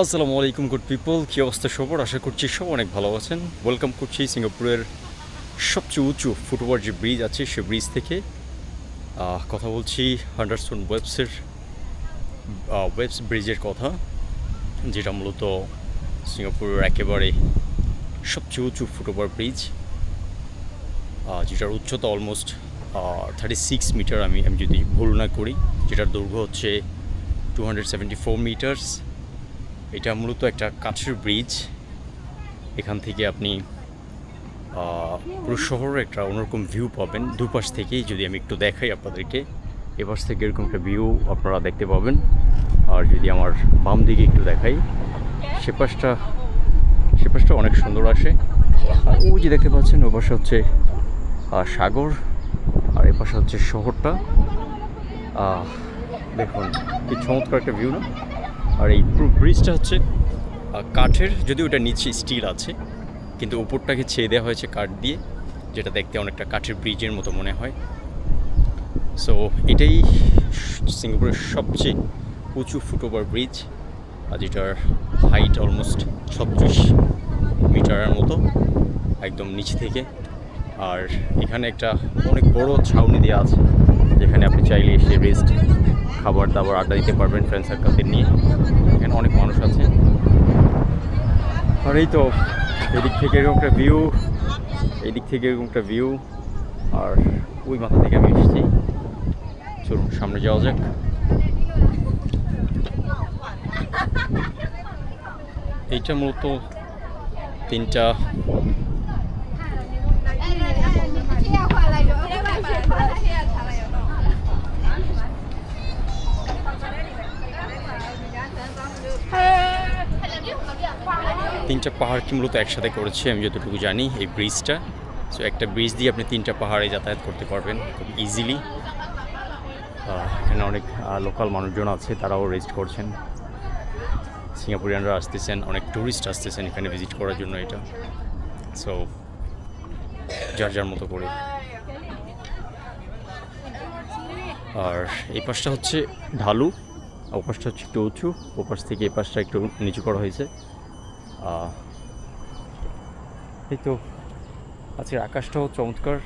আসসালামু আলাইকুম good people, কী অবস্থা সবার? আশা করছি সব অনেক ভালো আছেন। ওয়েলকাম করছি সিঙ্গাপুরের সবচেয়ে উঁচু ফুটওভার যে ব্রিজ আছে সে ব্রিজ থেকে। কথা বলছি হান্ডারসন ওয়েবস ব্রিজের কথা, যেটা মূলত সিঙ্গাপুরের একেবারে সবচেয়ে উঁচু ফুটওভার ব্রিজ, যেটার উচ্চতা অলমোস্ট 36 মিটার, আমি যদি ভুল না করি। যেটার দৈর্ঘ্য হচ্ছে 274 মিটার্স। এটা মূলত একটা কাঠের ব্রিজ। এখান থেকে আপনি পুরো শহরের একটা অন্যরকম ভিউ পাবেন দুপাশ থেকেই। যদি আমি একটু দেখাই আপনাদেরকে, এপাশ থেকে এরকম একটা ভিউ আপনারা দেখতে পাবেন। আর যদি আমার বাম দিকে একটু দেখাই, সেপাশটা অনেক সুন্দর আসে। আর ওই যে দেখতে পাচ্ছেন, ও পাশে হচ্ছে সাগর, আর এ পাশে হচ্ছে শহরটা। দেখুন কি চমৎকার একটা ভিউ না? আর এই পুরো ব্রিজটা হচ্ছে কাঠের, যদিও ওটা নিচে স্টিল আছে, কিন্তু উপরটাকে ছেয়ে দেওয়া হয়েছে কাঠ দিয়ে, যেটা দেখতে অনেকটা কাঠের ব্রিজের মতো মনে হয়। সো এটাই সিঙ্গাপুরের সবচেয়ে উঁচু ফুটওভার ব্রিজ, যেটার হাইট অলমোস্ট 36 মিটারের মতো একদম নিচ থেকে। আর এখানে একটা অনেক বড় ছাউনি দেওয়া আছে, যেখানে আপনি চাইলে এসে রেস্ট, খাবার দাবার, আড্ডা দিতে পারবেন ফ্রেন্ড সার্কেলদের নিয়ে। এখানে অনেক মানুষ আছে। আর এই তো এদিক থেকে এরকম একটা ভিউ, এইদিক থেকে এরকম একটা ভিউ, আর ওই মাথা থেকে আমি এসেছি। চলুন সামনে যাওয়া যাক। এইটা মূলত তিনটা পাহাড়কে মূলত একসাথে করেছে, আমি যতটুকু জানি, এই ব্রিজটা। সো একটা ব্রিজ দিয়ে আপনি তিনটা পাহাড়ে যাতায়াত করতে পারবেন খুব ইজিলি। এখানে অনেক লোকাল মানুষজন আছে, তারাও রেস্ট করছেন। সিঙ্গাপুরিয়ানরা আসতেছেন, অনেক ট্যুরিস্ট আসতেছেন এখানে ভিজিট করার জন্য এটা। সো যার যার মতো করে। আর এই পাশটা হচ্ছে ঢালু, ও পাশটা হচ্ছে একটু উঁচু, ও পাশ থেকে এই পাশটা একটু নিচু করা হয়েছে। এই তো আজকের আকাশটাও চমৎকার।